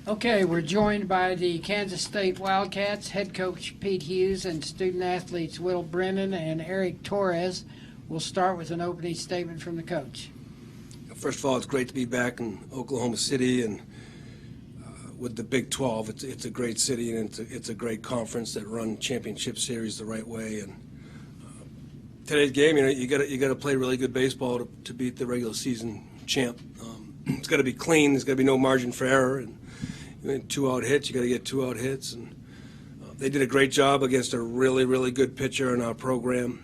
Okay, we're joined by the Kansas State Wildcats head coach Pete Hughes and student athletes Will Brennan and Eric Torres. We'll start with an opening statement from the coach. First of all, it's great to be back in Oklahoma City and with the Big 12. It's a great city and it's a great conference that run championship series the right way. And today's game, you got to play really good baseball to beat the regular season champ. It's got to be clean. There's got to be no margin for error. And 2-out hits, you got to get 2-out hits. And they did a great job against a really, really good pitcher in our program.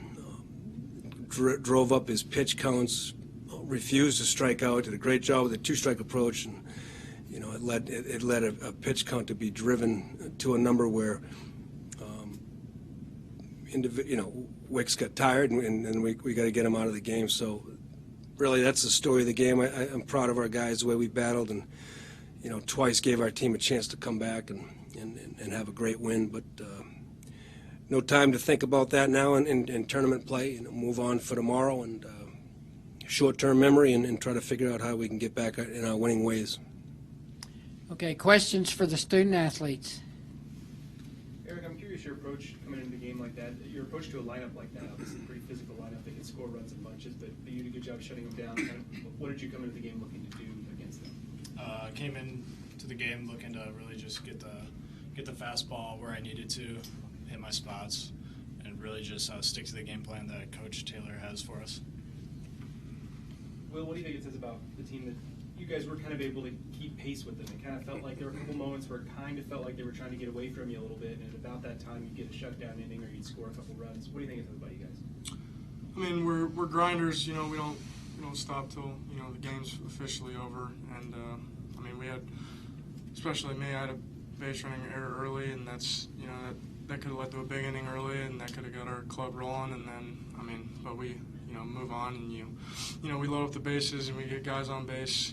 Drove up his pitch counts, refused to strike out, did a great job with a 2-strike approach, and it led a pitch count to be driven to a number where Wicks got tired, and we got to get him out of the game. So really, that's the story of the game. I'm proud of our guys, the way we battled, and twice gave our team a chance to come back and have a great win. But no time to think about that now in tournament play. Move on for tomorrow and short-term memory and try to figure out how we can get back in our winning ways. Okay, questions for the student athletes? Eric, I'm curious your approach coming into a game like that. Your approach to a lineup like that, obviously a pretty physical lineup. They can score runs in bunches, but you did a good job shutting them down. What did you come into the game looking to do against them? Came into the game looking to really just get the fastball where I needed to, hit my spots, and really just stick to the game plan that Coach Taylor has for us. Will, what do you think it says about the team that you guys were kind of able to keep pace with them? It kind of felt like there were a couple moments where it kind of felt like they were trying to get away from you a little bit, and at about that time you'd get a shutdown inning or you'd score a couple runs. What do you think it says about you guys? I mean, we're grinders. We don't stop till the game's officially over. And I mean, we had, especially me, I had a base running error early, and that's that could have led to a big inning early, and that could have got our club rolling. And then but we move on, and we load up the bases and we get guys on base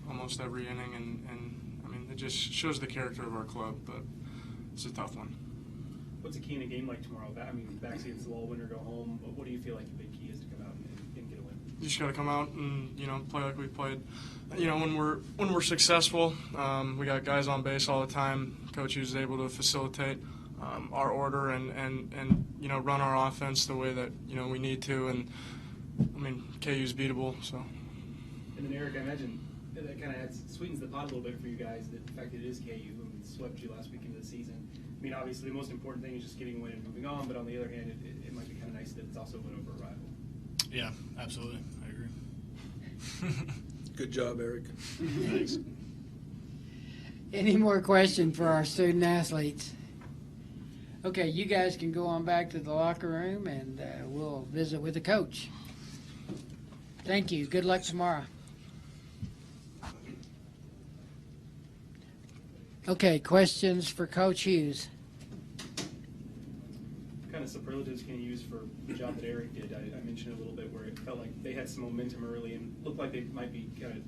almost every inning, and I mean, it just shows the character of our club. But it's a tough one. What's the key in a game like tomorrow? I mean, back against the wall, win or go home. What do you feel like the big key is to come out and get a win? You just got to come out and play like we played. When we're successful, we got guys on base all the time. Coach is able to facilitate our order and run our offense the way that we need to. And I mean, KU's beatable. So. And then Eric, I imagine that kind of sweetens the pot a little bit for you guys. The fact that it is KU and swept you last week into the season. I mean, obviously, the most important thing is just getting a win and moving on. But on the other hand, it might be kind of nice that it's also a win over a rival. Yeah, absolutely. I agree. Good job, Eric. Thanks. Any more questions for our student athletes? Okay, you guys can go on back to the locker room and we'll visit with the coach. Thank you. Good luck tomorrow. Okay, questions for Coach Hughes? What kind of superlatives can you use for the job that Eric did? I mentioned a little bit where it felt like they had some momentum early and looked like they might be kind of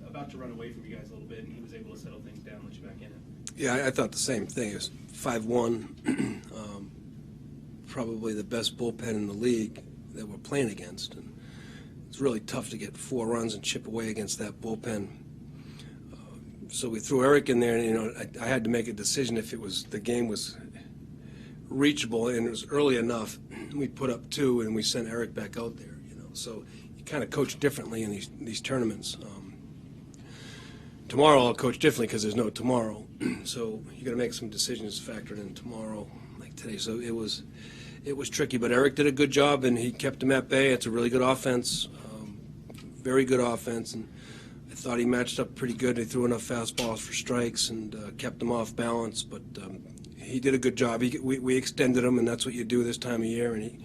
about to run away from you guys a little bit, and he was able to settle things down, let you back in it. Yeah, I thought the same thing. It was 5-1, probably the best bullpen in the league that we're playing against. And it's really tough to get 4 runs and chip away against that bullpen. So we threw Eric in there, and I had to make a decision if the game was reachable and it was early enough. We put up 2 and we sent Eric back out there. So you kind of coach differently in these tournaments. Tomorrow I'll coach differently because there's no tomorrow. So you got to make some decisions factored in tomorrow, like today. So it was tricky, but Eric did a good job and he kept them at bay. It's a really good offense, very good offense, and I thought he matched up pretty good. He threw enough fastballs for strikes and kept them off balance, but he did a good job. We extended him, and that's what you do this time of year, and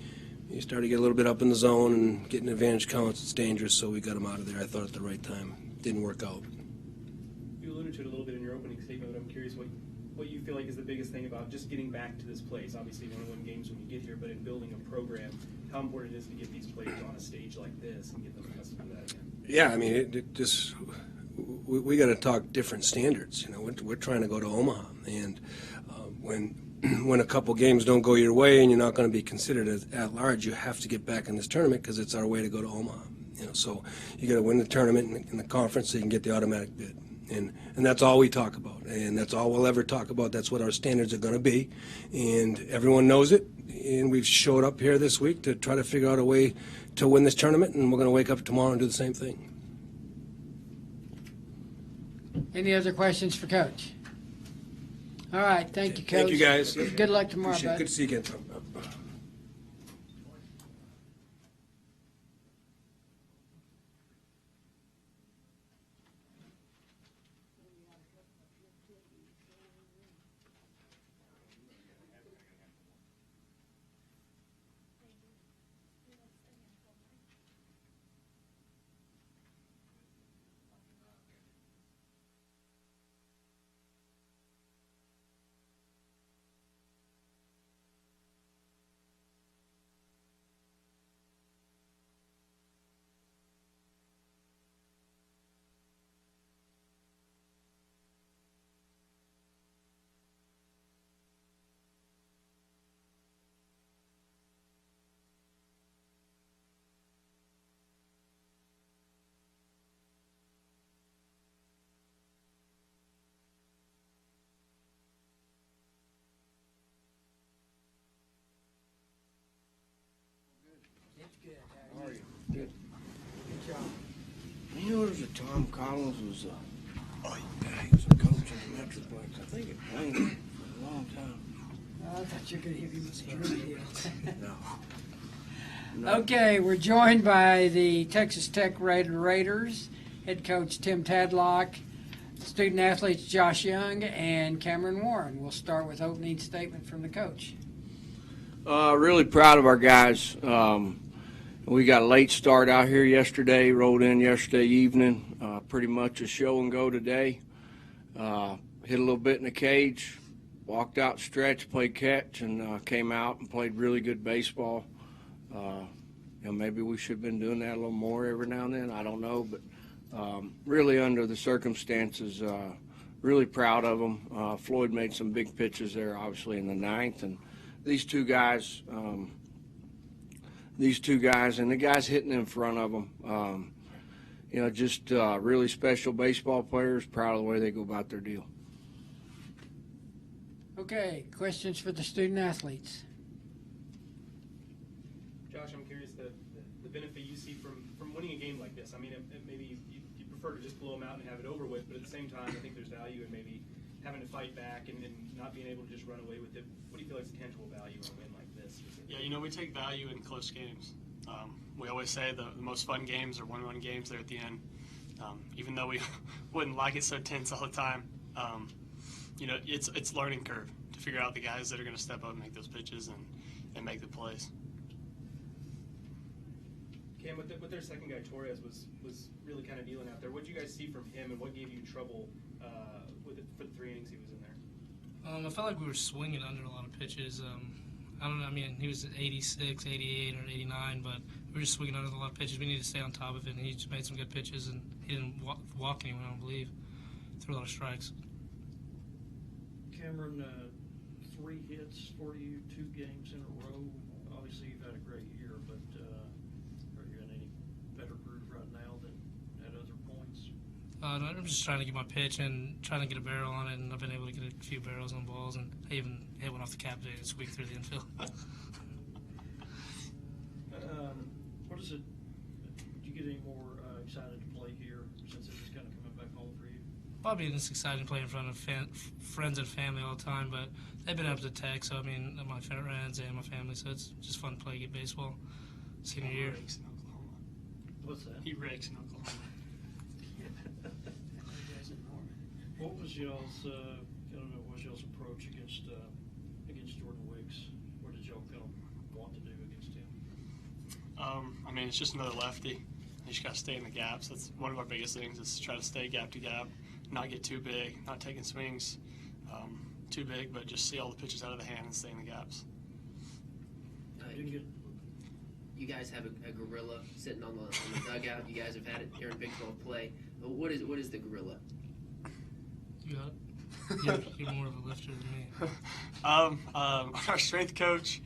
he started to get a little bit up in the zone and getting advantage counts. It's dangerous, so we got him out of there, I thought, at the right time. Didn't work out. You alluded to it a little bit in your opening statement, but I'm curious what you feel like is the biggest thing about just getting back to this place. Obviously, you want to win games when you get here, but in building a program, how important it is to get these players on a stage like this and get them accustomed to that again. Yeah, I mean, we got to talk different standards. We're trying to go to Omaha, and when a couple games don't go your way and you're not going to be considered as at large, you have to get back in this tournament because it's our way to go to Omaha. So you got to win the tournament in the conference so you can get the automatic bid. And that's all we talk about, and that's all we'll ever talk about. That's what our standards are going to be, and everyone knows it. And we've showed up here this week to try to figure out a way to win this tournament, and we're going to wake up tomorrow and do the same thing. Any other questions for Coach? All right, thank you, Coach. Thank you, guys. Good luck tomorrow, Appreciate it. bud. Good to see you again, Tom. Good job. You know, there's a Tom Collins was he was a coach in the Metroplex. I think it played for a long time. I thought you were going to hit me with the trivia deal. No. Okay, we're joined by the Texas Tech Raiders head coach Tim Tadlock, student athletes Josh Young and Cameron Warren. We'll start with opening statement from the coach. Really proud of our guys. We got a late start out here yesterday, rolled in yesterday evening, pretty much a show and go today. Hit a little bit in the cage, walked out stretch, played catch, and came out and played really good baseball. Maybe we should have been doing that a little more every now and then, I don't know, but really under the circumstances, really proud of them. Floyd made some big pitches there, obviously, in the ninth, and these two guys and the guys hitting in front of them, just really special baseball players, proud of the way they go about their deal. Okay, questions for the student athletes? Josh, I'm curious the benefit you see from winning a game like this. I mean, maybe you prefer to just blow them out and have it over with, but at the same time, I think there's value in maybe having to fight back and not being able to just run away with it. What do you feel like is tangible value in a win like this? Yeah, we take value in close games. We always say the most fun games are 1-1 games there at the end. Even though we wouldn't like it so tense all the time, it's learning curve to figure out the guys that are going to step up and make those pitches and make the plays. Cam, with their second guy, Torres, was really kind of dealing out there. What did you guys see from him, and what gave you trouble for the 3 innings he was in there? I felt like we were swinging under a lot of pitches. I don't know. I mean, he was at 86, 88, or 89, but we were just swinging under a lot of pitches. We needed to stay on top of it, and he just made some good pitches, and he didn't walk anyone, I don't believe. Threw a lot of strikes. Cameron, 3 hits for you, 2 games in a row. Obviously, you've had a great year, but are you in any better groove right now than at other points? I'm just trying to get my pitch and trying to get a barrel on it, and I've been able to get a few barrels on balls, and I even hit one off the cap today to squeak through the infield. What is it? Do you get any more excited to play here since it is kind of coming back home for you? Probably it's exciting playing in front of friends and family all the time, but they've been up to Tech, so I mean, my friends and my family, so it's just fun to play good baseball. Senior year. He rakes in Oklahoma. What's that? He rakes in Oklahoma. What was y'all's approach against Jordan Wicks? What did y'all kind of want to do against him? It's just another lefty. You just got to stay in the gaps. That's one of our biggest things is to try to stay gap to gap, not get too big, not taking swings too big, but just see all the pitches out of the hand and stay in the gaps. You guys have a gorilla sitting on the dugout. You guys have had it here in Big 12 play. What is the gorilla? You got it? You're more of a lifter than me. Our strength coach,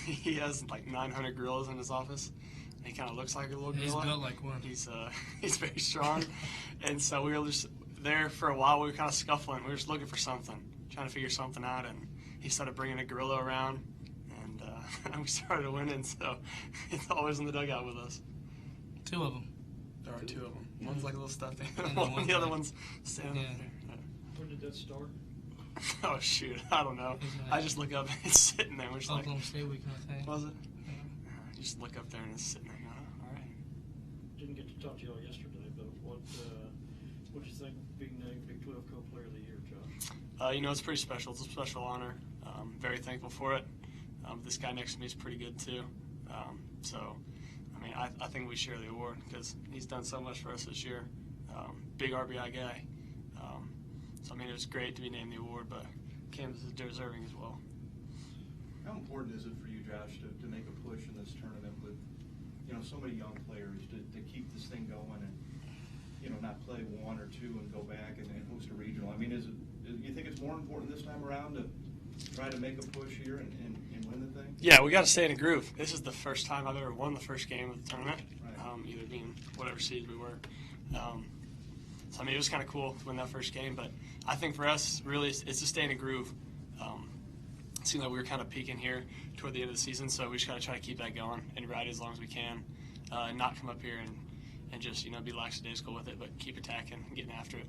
he has like 900 gorillas in his office. He kind of looks like a little He's gorilla. built like one. He's very strong, and so we were just there for a while. We were kind of scuffling. We were just looking for something, trying to figure something out, and he started bringing a gorilla around, and we started winning. So he's always in the dugout with us. 2 of them. There are 2 of them. One's like a little stuffed And animal, then one's the other like- one's standing Yeah. up there. When did that start? Oh shoot, I don't know. I just look up and it's sitting there. We're just like, Oklahoma State weekend, I think. was it? You just look up there and it's sitting there. All right. Didn't get to talk to y'all yesterday, but what do you think being named Big 12 Co-Player of the Year, Josh? You know, it's pretty special. It's a special honor. Very thankful for it. This guy next to me is pretty good too. So, I mean, I think we share the award because he's done so much for us this year. Big RBI guy. So, I mean, it was great to be named the award, but Kansas is deserving as well. How important is it for you, Josh, to make a push in this tournament with, so many young players to keep this thing going and, not play 1 or 2 and go back and host a regional? I mean, you think it's more important this time around to try to make a push here and win the thing? Yeah, we got to stay in a groove. This is the first time I've ever won the first game of the tournament, Right. either being whatever seed we were. So, I mean, it was kind of cool to win that first game, but I think for us, really, it's to stay in a groove. It seemed like we were kind of peaking here toward the end of the season, so we just got to try to keep that going and ride it as long as we can, and not come up here and just, be lackadaisical with it, but keep attacking and getting after it.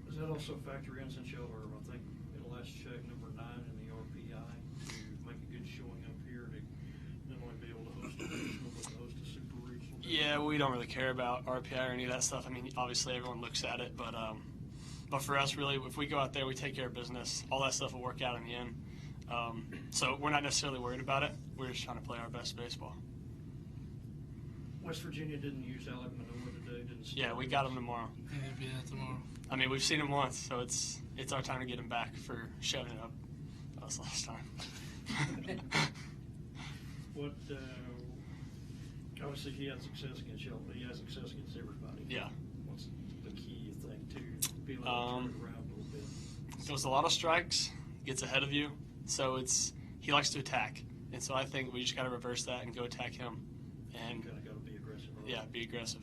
Does that also factor in, since y'all are, I think, at the last check, number 9 in the RPI, to make a good showing up here to not only be able to host a regional, but to host a super regional? Yeah, we don't really care about RPI or any of that stuff. I mean, obviously everyone looks at it, but for us, really, if we go out there, we take care of business. All that stuff will work out in the end. So we're not necessarily worried about it. We're just trying to play our best baseball. West Virginia didn't use Alec Manoa today, didn't Yeah, we got him tomorrow. Yeah, it'll be that tomorrow. I mean, we've seen him once, so it's our time to get him back for shoving it up us last time. What, obviously he had success against y'all, but he had success against everybody. Yeah. What's the key, you think, to be able to turn it around a little bit? Throws a lot of strikes, gets ahead of you, so he likes to attack. And so I think we just got to reverse that and go attack him. And Kind of got to be aggressive. yeah, be aggressive.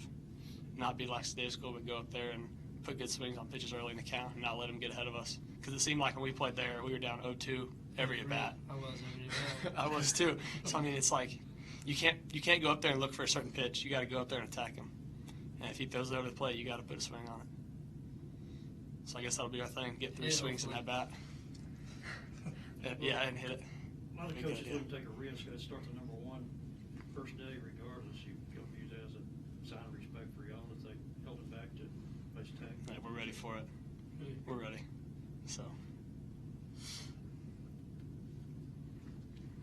Not be lackadaisical, but go up there and put good swings on pitches early in the count and not let them get ahead of us. Because it seemed like when we played there, we were down 0-2 every at bat. I was every I was too. So I mean, it's like you can't go up there and look for a certain pitch. You got to go up there and attack him. And if he throws it over the plate, you got to put a swing on it. So I guess that'll be our thing: get 3 swings in that bat. Yeah, and hit it. A lot of Be coaches good, yeah. wouldn't take a risk. I'd start the number 1 first day, regardless. You go use that as a sign of respect for y'all that they held it back to place tag. Yeah, we're ready for it. We're ready. So.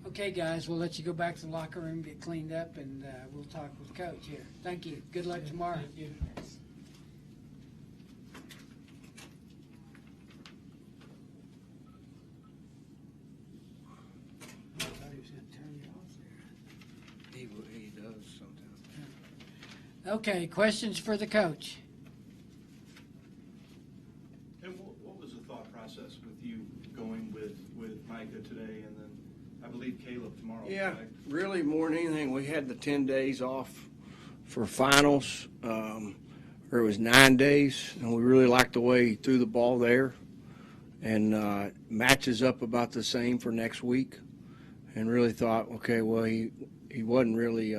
Okay, guys, we'll let you go back to the locker room, get cleaned up, and we'll talk with Coach here. Thank you. Good luck tomorrow. Thank you. I thought he was going to turn you off there. He does sometimes. Okay, questions for the coach? And what was the thought process with you going with Micah today and then I believe Caleb tomorrow? Yeah, correct? really more than anything, we had the 10 days off for finals, or it was 9 days, and we really liked the way he threw the ball there, and matches up about the same for next week, and really thought, okay, well, he wasn't really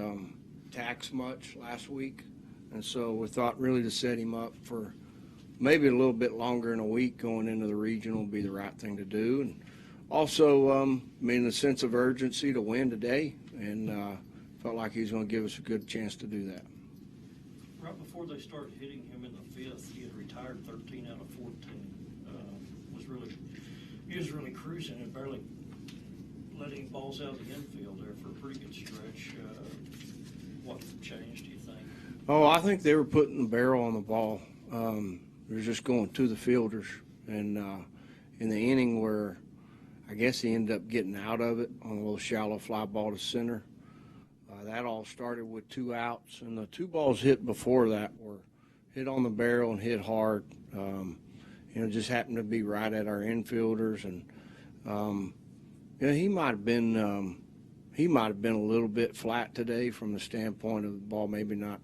taxed much last week, and so we thought really to set him up for maybe a little bit longer in a week going into the regional would be the right thing to do, and also, the sense of urgency to win today, and felt like he was going to give us a good chance to do that. Right before they started hitting him in the 5th, he had retired 13 out of 14. He was really cruising and barely letting balls out of the infield there for a pretty good stretch. What changed, do you think? Oh, I think they were putting the barrel on the ball. They were just going to the fielders, and in the inning where I guess he ended up getting out of it on a little shallow fly ball to center. That all started with 2 outs, and the 2 balls hit before that were hit on the barrel and hit hard. Just happened to be right at our infielders, and he might have been he might have been a little bit flat today from the standpoint of the ball maybe not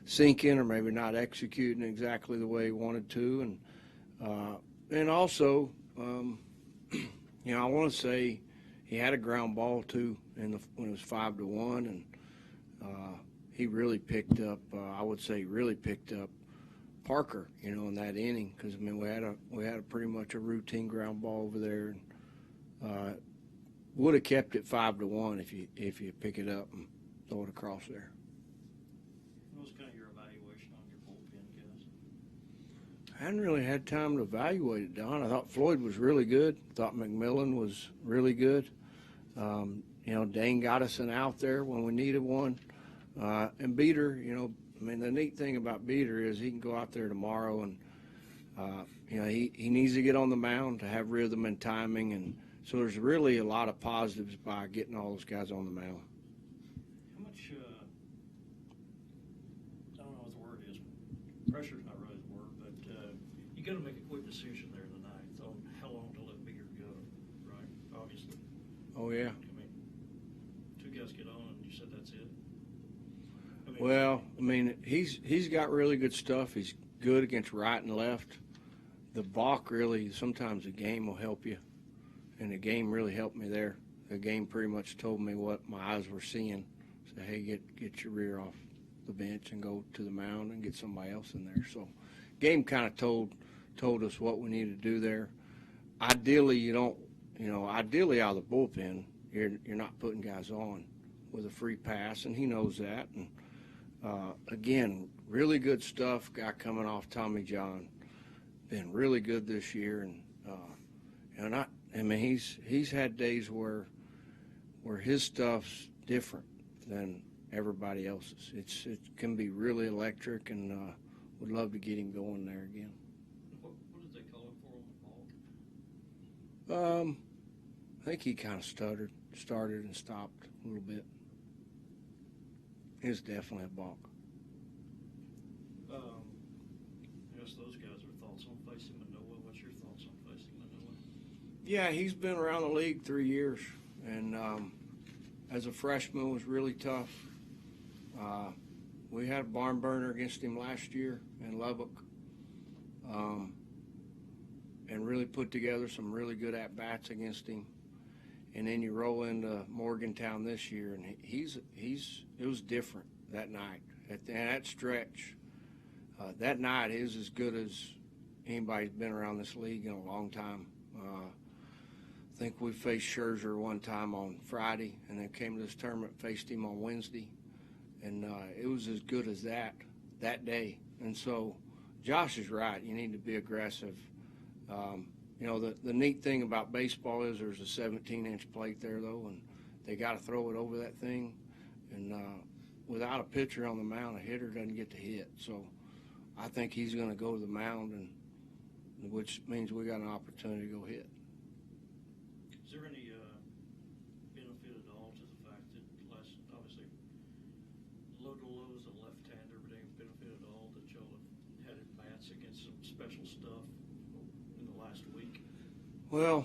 sinking or maybe not executing exactly the way he wanted to. And also, I want to say he had a ground ball too when it was 5-1, and he really picked up. I would say really picked up Parker, in that inning, because we had a pretty much a routine ground ball over there, and would have kept it 5-1 if you pick it up and throw it across there. What was kind of your evaluation on your bullpen guys? I hadn't really had time to evaluate it, Don. I thought Floyd was really good. Thought McMillan was really good. Dane got us an out there when we needed one. And Beater, the neat thing about Beater is he can go out there tomorrow and, he needs to get on the mound to have rhythm and timing. And so there's really a lot of positives by getting all those guys on the mound. How much, I don't know what the word is, pressure's not really the word, but you got to make a quick decision there in the ninth on how long to let Beater go, right? Obviously. Oh, yeah. I mean, two guys get on and you said that's it? He's got really good stuff. He's good against right and left. The balk really, sometimes the game will help you. And the game really helped me there. The game pretty much told me what my eyes were seeing. Say, hey, get your rear off the bench and go to the mound and get somebody else in there. So, game kind of told us what we needed to do there. Ideally, ideally out of the bullpen, you're not putting guys on with a free pass, and he knows that. And again, really good stuff. Guy coming off Tommy John, been really good this year, and he's had days where his stuff's different than everybody else's. It can be really electric, and would love to get him going there again. What did they call him for on the ball? I think he kind of started and stopped a little bit. It's definitely a balk. I guess those guys are thoughts on facing Manoah. What's your thoughts on facing Manoah? Yeah, he's been around the league 3 years, and as a freshman was really tough. We had a barn burner against him last year in Lubbock, and really put together some really good at-bats against him. And then you roll into Morgantown this year, and it was different that night. At that stretch, that night is as good as anybody's been around this league in a long time. I think we faced Scherzer one time on Friday, and then came to this tournament, faced him on Wednesday, and it was as good as that day. And so Josh is right. You need to be aggressive. The neat thing about baseball is there's a 17-inch plate there, though, and they got to throw it over that thing. And without a pitcher on the mound, a hitter doesn't get to hit. So I think he's going to go to the mound, and which means we got an opportunity to go hit. Is there any benefit at all to the fact that obviously Lodolo is a left-hander, but any benefit at all that y'all have had at bats against some special stuff in the last week? Well,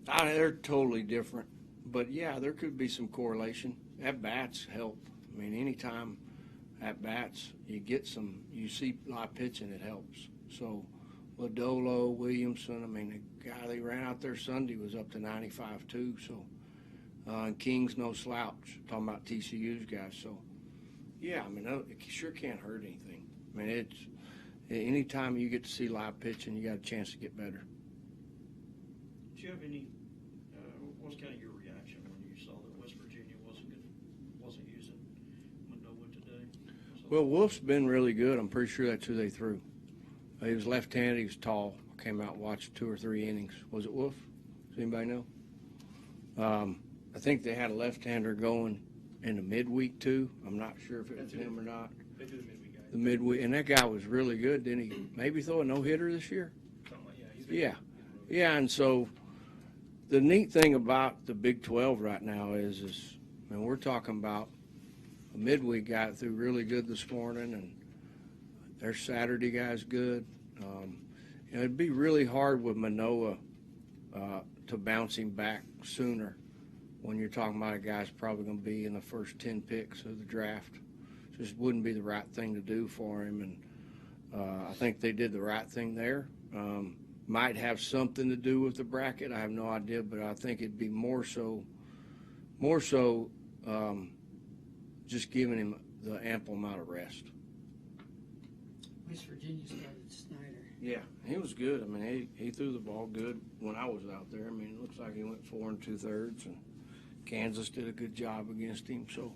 they're totally different, but yeah, there could be some correlation. At bats help. Anytime at bats you see live pitching, it helps. So Lodolo, Williamson, the guy they ran out there Sunday was up to 95 too. So and King's no slouch. Talking about TCU's guys. So yeah, it sure can't hurt anything. It's anytime you get to see live pitching, you got a chance to get better. Do you have any? What was kind of your reaction when you saw that West Virginia wasn't using Manoah today? Well, Wolf's been really good. I'm pretty sure that's who they threw. He was left-handed. He was tall. I came out and watched 2 or 3 innings. Was it Wolf? Does anybody know? I think they had a left-hander going in the midweek too. I'm not sure if it was him or not. They do the midweek guy. The midweek, and that guy was really good. Didn't he maybe throw a no-hitter this year? Something like, Yeah. And so the neat thing about the Big 12 right now is we're talking about a midweek guy that threw really good this morning, and their Saturday guy's good. It'd be really hard with Manoah to bounce him back sooner when you're talking about a guy's probably going to be in the first 10 picks of the draft. Just wouldn't be the right thing to do for him, and I think they did the right thing there. Might have something to do with the bracket. I have no idea, but I think it'd be more so just giving him the ample amount of rest. West Virginia started Snyder. Yeah, he was good. I mean, he threw the ball good when I was out there. I mean, it looks like he went 4 2/3, and Kansas did a good job against him. So,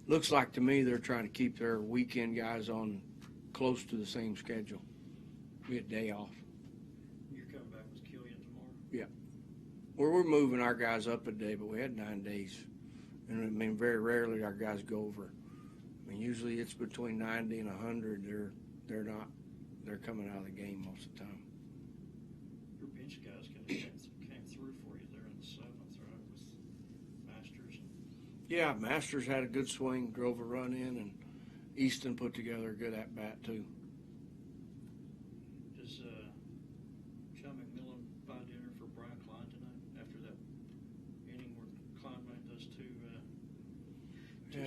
looks like to me they're trying to keep their weekend guys on close to the same schedule. We had day off. You're coming back with Killian tomorrow? Yeah. We're moving our guys up a day, but we had 9 days. And I mean, very rarely our guys go over. I mean, usually it's between 90 and 100. They're coming out of the game most of the time. Your bench guys came through for you there in the 7th, right, with Masters? Yeah, Masters had a good swing, drove a run in, and Easton put together a good at-bat, too. Does John McMillan buy dinner for Brian Klein tonight after that inning where Klein made those two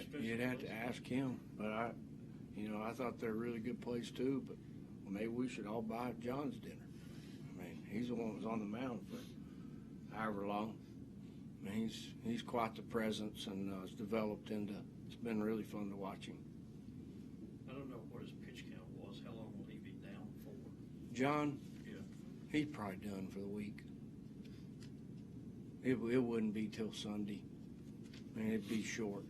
special You'd have to plays? ask him, but I thought they're really good plays, too, but maybe we should all buy John's dinner. I mean, he's the one that was on the mound for however long. I mean, he's quite the presence, and has developed into. It's been really fun to watch him. I don't know what his pitch count was. How long will he be down for? John, Yeah. he's probably done for the week. It wouldn't be till Sunday. I mean, it'd be short.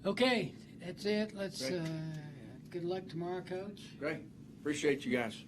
Okay, that's it. Let's. Great. Good luck tomorrow, Coach. Great. Appreciate you guys.